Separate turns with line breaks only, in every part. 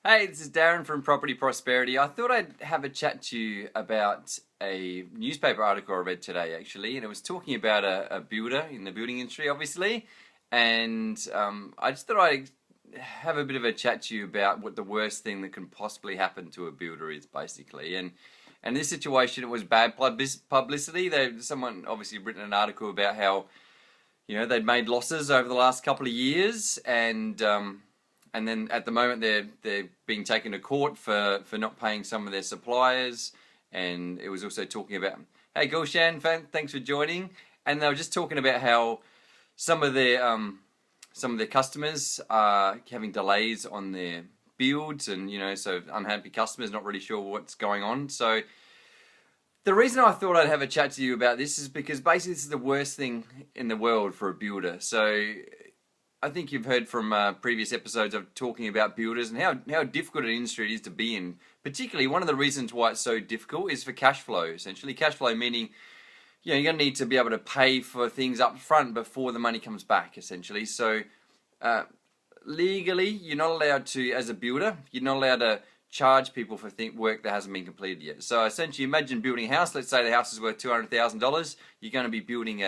Hey, this is Darren from Property Prosperity. I thought I'd have a chat to you about a newspaper article I read today, actually, and it was talking about a builder in the building industry, obviously. And I just thought I'd have a bit of a chat to you about what the worst thing that can possibly happen to a builder is, basically. And in this situation, it was bad publicity. Someone obviously written an article about how they'd made losses over the last couple of years, and then at the moment they're being taken to court for not paying some of their suppliers. And it was also talking about, hey Gulshan, thanks for joining. And they were just talking about how some of their customers are having delays on their builds, and so unhappy customers, not really sure what's going on. So the reason I thought I'd have a chat to you about this is because basically this is the worst thing in the world for a builder. So I think you've heard from previous episodes of talking about builders and how difficult an industry it is to be in. Particularly, one of the reasons why it's so difficult is for cash flow, essentially. Cash flow meaning, you're going to need to be able to pay for things up front before the money comes back, essentially. So legally, you're not allowed to, as a builder, you're not allowed to charge people for work that hasn't been completed yet. So essentially, imagine building a house. Let's say the house is worth $200,000. You're going to be building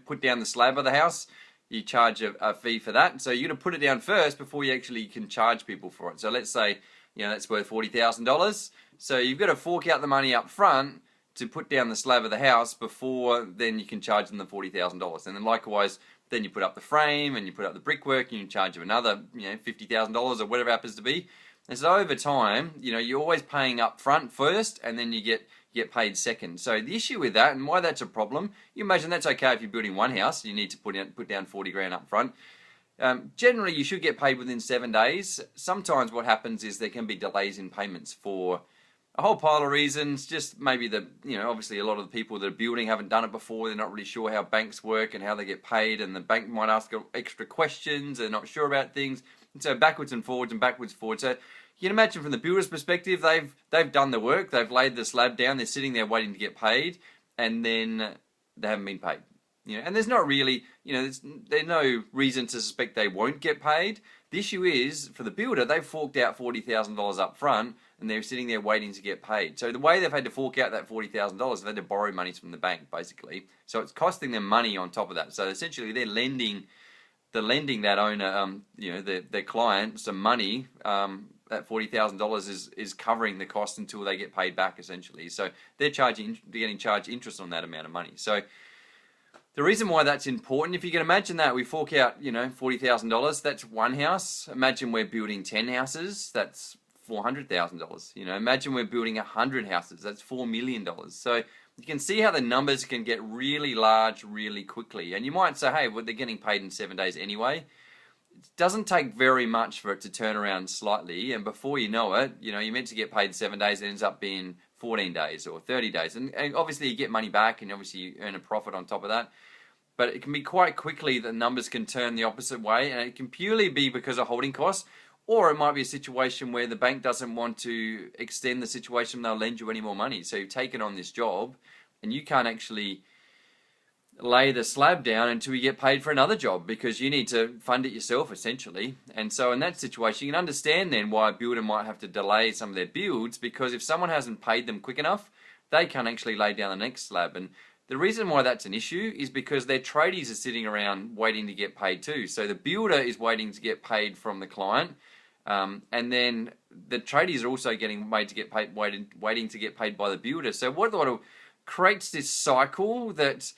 put down the slab of the house. You charge a fee for that. So you're going to put it down first before you actually can charge people for it. So let's say, that's worth $40,000. So you've got to fork out the money up front to put down the slab of the house before then you can charge them the $40,000. And then likewise, then you put up the frame and you put up the brickwork and you charge them another, $50,000 or whatever it happens to be. And so over time, you're always paying up front first, and then you get paid second. So the issue with that, and why that's a problem, you imagine that's okay if you're building one house, you need to put down 40 grand up front. Generally, you should get paid within 7 days. Sometimes what happens is there can be delays in payments for a whole pile of reasons. Just maybe obviously a lot of the people that are building haven't done it before. They're not really sure how banks work and how they get paid, and the bank might ask extra questions. They're not sure about things. And so backwards and forwards and backwards and forwards. So you can imagine from the builder's perspective, they've done the work, they've laid the slab down, they're sitting there waiting to get paid, and then they haven't been paid. And there's not really, there's no reason to suspect they won't get paid. The issue is, for the builder, they've forked out $40,000 up front, and they're sitting there waiting to get paid. So the way they've had to fork out that $40,000, they've had to borrow money from the bank, basically. So it's costing them money on top of that. So essentially, they're lending that owner, their client, some money. That $40,000 is covering the cost until they get paid back, essentially. So they're getting charged interest on that amount of money. So the reason why that's important, if you can imagine that we fork out, $40,000, that's one house. Imagine we're building 10 houses, that's $400,000. Imagine we're building 100 houses, that's $4 million. So you can see how the numbers can get really large really quickly. And you might say, hey, well, they're getting paid in 7 days anyway. It doesn't take very much for it to turn around slightly, and before you know it, you're meant to get paid in 7 days, it ends up being 14 days or 30 days. And obviously you get money back, and obviously you earn a profit on top of that. But it can be quite quickly that numbers can turn the opposite way, and it can purely be because of holding costs, or it might be a situation where the bank doesn't want to extend the situation, they'll lend you any more money. So you've taken on this job, and you can't actually lay the slab down until you get paid for another job, because you need to fund it yourself, essentially. And so in that situation, you can understand then why a builder might have to delay some of their builds, because if someone hasn't paid them quick enough, they can't actually lay down the next slab. And the reason why that's an issue is because their tradies are sitting around waiting to get paid too. So the builder is waiting to get paid from the client, and then the tradies are also waiting to get paid by the builder. So what creates this cycle that,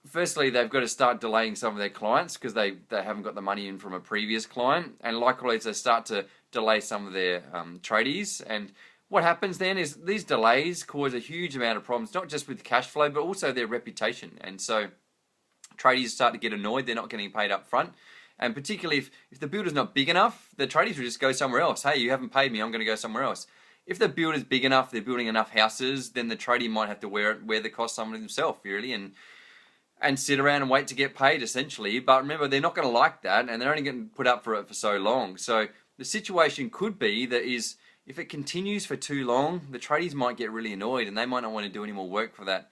firstly, they've got to start delaying some of their clients because they haven't got the money in from a previous client, and likewise they start to delay some of their tradies. And what happens then is these delays cause a huge amount of problems, not just with cash flow, but also their reputation. And so tradies start to get annoyed they're not getting paid up front. And particularly if the builder's not big enough, the tradies will just go somewhere else. Hey, you haven't paid me, I'm going to go somewhere else. If the builder's big enough, they're building enough houses, then the tradie might have to wear the cost some of themselves, really, and sit around and wait to get paid, essentially. But remember, they're not going to like that, and they're only getting put up for it for so long. So the situation could be that if it continues for too long, the tradies might get really annoyed, and they might not want to do any more work for that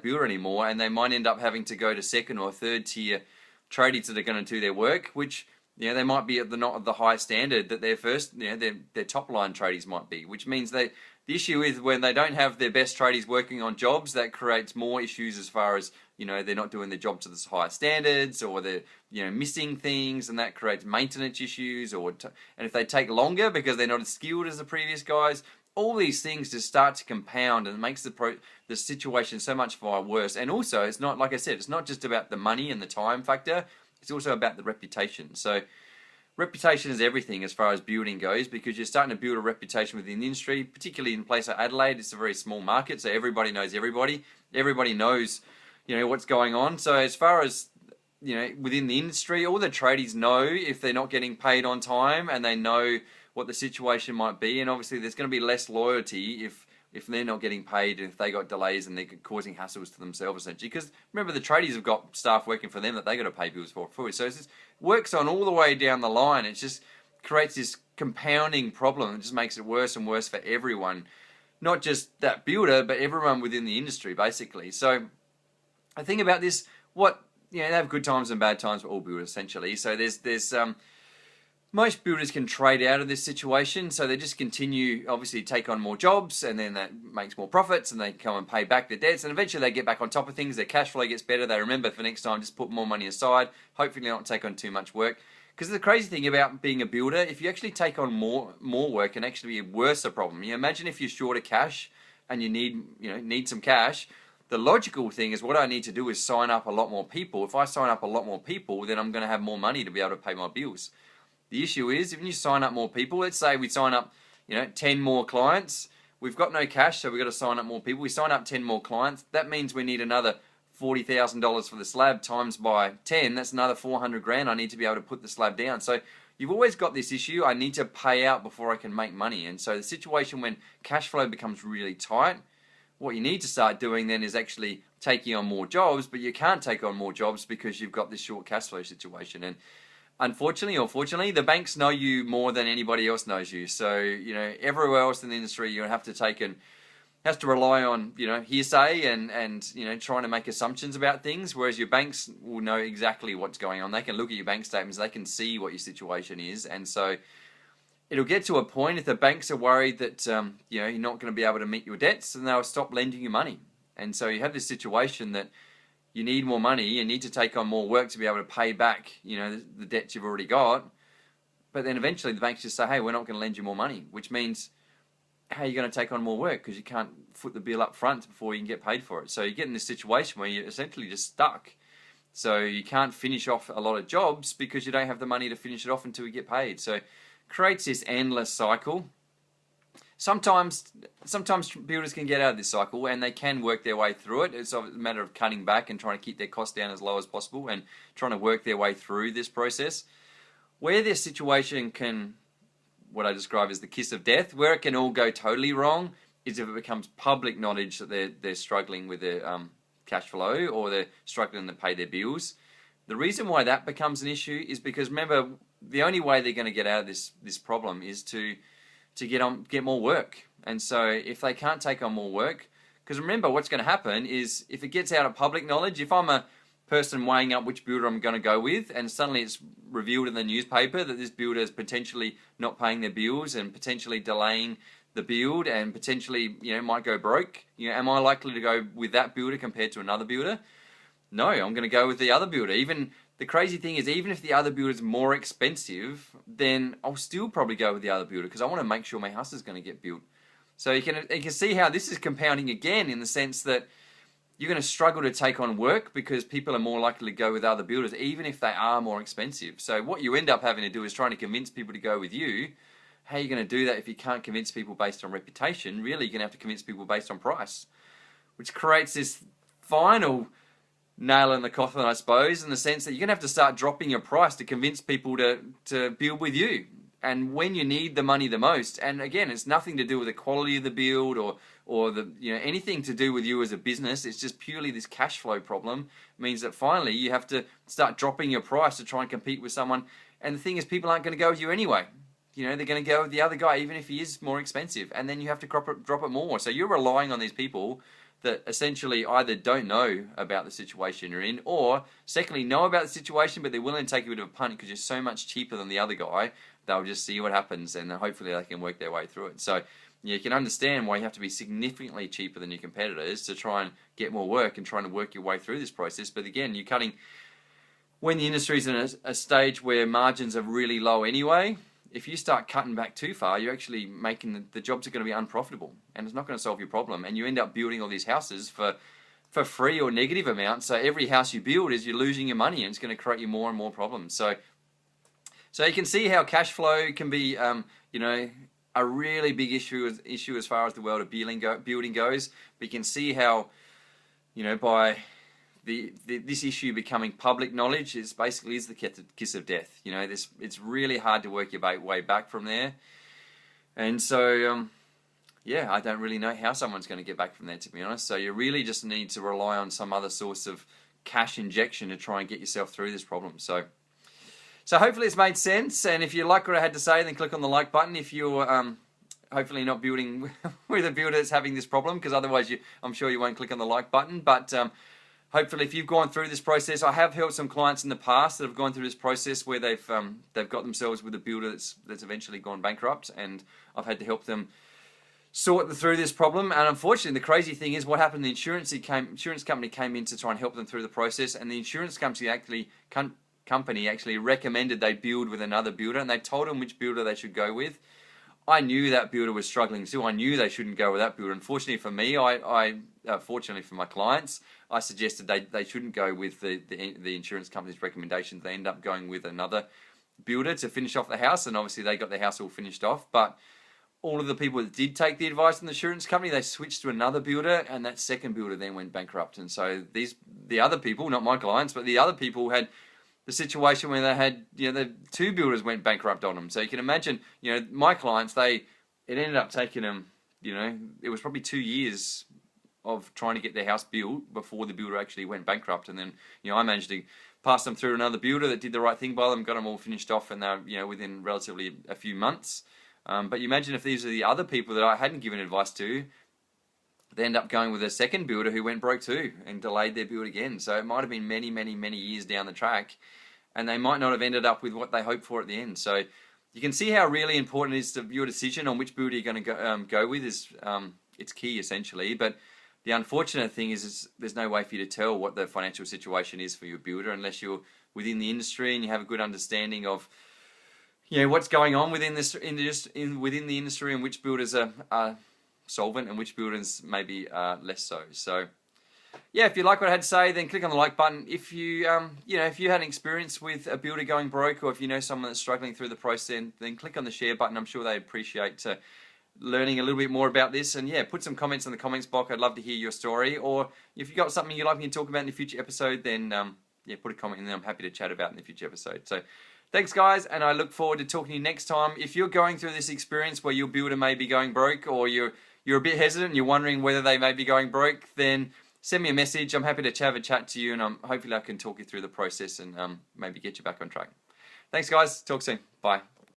builder anymore, and they might end up having to go to second or third tier tradies that are going to do their work, which they might be at the not of the high standard that their first, their top line tradies might be, which means the issue is when they don't have their best tradies working on jobs, that creates more issues as far as, they're not doing their job to the higher standards, or they're, missing things, and that creates maintenance issues, and if they take longer because they're not as skilled as the previous guys, all these things just start to compound, and it makes the situation so much far worse. And also, it's not, like I said, it's not just about the money and the time factor, it's also about the reputation. So reputation is everything as far as building goes, because you're starting to build a reputation within the industry, particularly in a place like Adelaide. It's a very small market, so everybody knows everybody. Everybody knows, what's going on. So as far as, within the industry, all the tradies know if they're not getting paid on time, and they know what the situation might be. And obviously there's going to be less loyalty if they're not getting paid, and if they got delays and they're causing hassles to themselves, essentially. Because remember, the tradies have got staff working for them that they got to pay bills for. So it just works on all the way down the line. It just creates this compounding problem. It just makes it worse and worse for everyone. Not just that builder, but everyone within the industry, basically. So I think about this, they have good times and bad times for all builders, essentially. So there's most builders can trade out of this situation, so they just continue, obviously, take on more jobs, and then that makes more profits, and they come and pay back their debts, and eventually they get back on top of things. Their cash flow gets better. They remember for next time, just put more money aside, hopefully not take on too much work. Because the crazy thing about being a builder, if you actually take on more work, and actually be worse a problem. Imagine if you're short of cash and you need some cash. The logical thing is, what I need to do is sign up a lot more people. If I sign up a lot more people, then I'm going to have more money to be able to pay my bills. The issue is, if you sign up more people, let's say we sign up, 10 more clients. We've got no cash, so we've got to sign up more people. We sign up 10 more clients. That means we need another $40,000 for the slab, times by 10. That's another 400 grand. I need to be able to put the slab down. So you've always got this issue. I need to pay out before I can make money. And so the situation when cash flow becomes really tight, what you need to start doing then is actually taking on more jobs, but you can't take on more jobs because you've got this short cash flow situation. And unfortunately or fortunately, the banks know you more than anybody else knows you. So, everywhere else in the industry, you have to rely on, hearsay and trying to make assumptions about things, whereas your banks will know exactly what's going on. They can look at your bank statements, they can see what your situation is. And so it'll get to a point, if the banks are worried that, you're not going to be able to meet your debts, then they'll stop lending you money. And so you have this situation that you need more money, you need to take on more work to be able to pay back, the debts you've already got. But then eventually the banks just say, hey, we're not going to lend you more money, which means, how are you going to take on more work? Because you can't foot the bill up front before you can get paid for it. So you get in this situation where you're essentially just stuck. So you can't finish off a lot of jobs because you don't have the money to finish it off until you get paid. So it creates this endless cycle. Sometimes builders can get out of this cycle and they can work their way through it. It's a matter of cutting back and trying to keep their costs down as low as possible and trying to work their way through this process. Where this situation can, what I describe as the kiss of death, where it can all go totally wrong, is if it becomes public knowledge that they're struggling with their cash flow, or they're struggling to pay their bills. The reason why that becomes an issue is because, remember, the only way they're going to get out of this problem is to get more work. And so if they can't take on more work, because remember, what's going to happen is, if it gets out of public knowledge, if I'm a person weighing up which builder I'm going to go with, and suddenly it's revealed in the newspaper that this builder is potentially not paying their bills and potentially delaying the build and potentially, might go broke, am I likely to go with that builder compared to another builder? No, I'm going to go with the other builder. Even the crazy thing is, even if the other builder is more expensive, then I'll still probably go with the other builder because I want to make sure my house is going to get built. So you can see how this is compounding again, in the sense that you're going to struggle to take on work because people are more likely to go with other builders, even if they are more expensive. So what you end up having to do is trying to convince people to go with you. How are you going to do that if you can't convince people based on reputation? Really, you're going to have to convince people based on price, which creates this final nail in the coffin, I suppose, in the sense that you're going to have to start dropping your price to convince people to build with you. And when you need the money the most, and again, it's nothing to do with the quality of the build or the anything to do with you as a business. It's just purely this cash flow problem means that finally you have to start dropping your price to try and compete with someone. And the thing is, people aren't going to go with you anyway. They're going to go with the other guy, even if he is more expensive, and then you have to drop it more. So you're relying on these people that essentially either don't know about the situation you're in, or secondly know about the situation but they're willing to take a bit of a punt because you're so much cheaper than the other guy. They'll just see what happens and hopefully they can work their way through it. So you can understand why you have to be significantly cheaper than your competitors to try and get more work and trying to work your way through this process. But again, you're cutting when the industry's in a stage where margins are really low anyway. If you start cutting back too far, you're actually making the jobs are going to be unprofitable, and it's not going to solve your problem. And you end up building all these houses for free or negative amounts. So every house you build is you're losing your money, and it's going to create you more and more problems. So you can see how cash flow can be, a really big issue as far as the world of building goes. But you can see how, by this issue becoming public knowledge is basically the kiss of death. It's really hard to work your way back from there. And so, I don't really know how someone's going to get back from there, to be honest. So you really just need to rely on some other source of cash injection to try and get yourself through this problem. So hopefully it's made sense. And if you like what I had to say, then click on the like button. If you're hopefully not building with a builder that's having this problem, because otherwise I'm sure you won't click on the like button. But hopefully, if you've gone through this process, I have helped some clients in the past that have gone through this process where they've got themselves with a builder that's eventually gone bankrupt, and I've had to help them sort through this problem. And unfortunately, the crazy thing is what happened. The insurance company came in to try and help them through the process, and the insurance company actually recommended they build with another builder, and they told them which builder they should go with. I knew that builder was struggling too. I knew they shouldn't go with that builder. Unfortunately for me, fortunately for my clients, I suggested they shouldn't go with the insurance company's recommendation. They end up going with another builder to finish off the house, and obviously they got the house all finished off. But all of the people that did take the advice from the insurance company, they switched to another builder, and that second builder then went bankrupt. And so the other people, not my clients, but the other people had the situation where they had, the two builders went bankrupt on them. So you can imagine, my clients, it ended up taking them, it was probably 2 years of trying to get their house built before the builder actually went bankrupt. And then, I managed to pass them through another builder that did the right thing by them, got them all finished off, and they're, within relatively a few months. But you imagine if these are the other people that I hadn't given advice to, they end up going with a second builder who went broke too and delayed their build again. So it might have been many, many, many years down the track, and they might not have ended up with what they hoped for at the end. So you can see how really important it is to your decision on which builder you're going to go with is it's key essentially. But the unfortunate thing is there's no way for you to tell what the financial situation is for your builder unless you're within the industry and you have a good understanding of what's going on within within the industry, and which builders are solvent and which builders maybe less so. So if you like what I had to say, then click on the like button. If you if you had an experience with a builder going broke, or if you know someone that's struggling through the process, then click on the share button. I'm sure they'd appreciate learning a little bit more about this. And put some comments in the comments box. I'd love to hear your story. Or if you've got something you'd like me to talk about in the future episode, then put a comment in there. I'm happy to chat about in the future episode. So thanks guys, and I look forward to talking to you next time. If you're going through this experience where your builder may be going broke, or you're a bit hesitant and you're wondering whether they may be going broke, then send me a message. I'm happy to have a chat to you, and hopefully I can talk you through the process and maybe get you back on track. Thanks guys, talk soon, bye.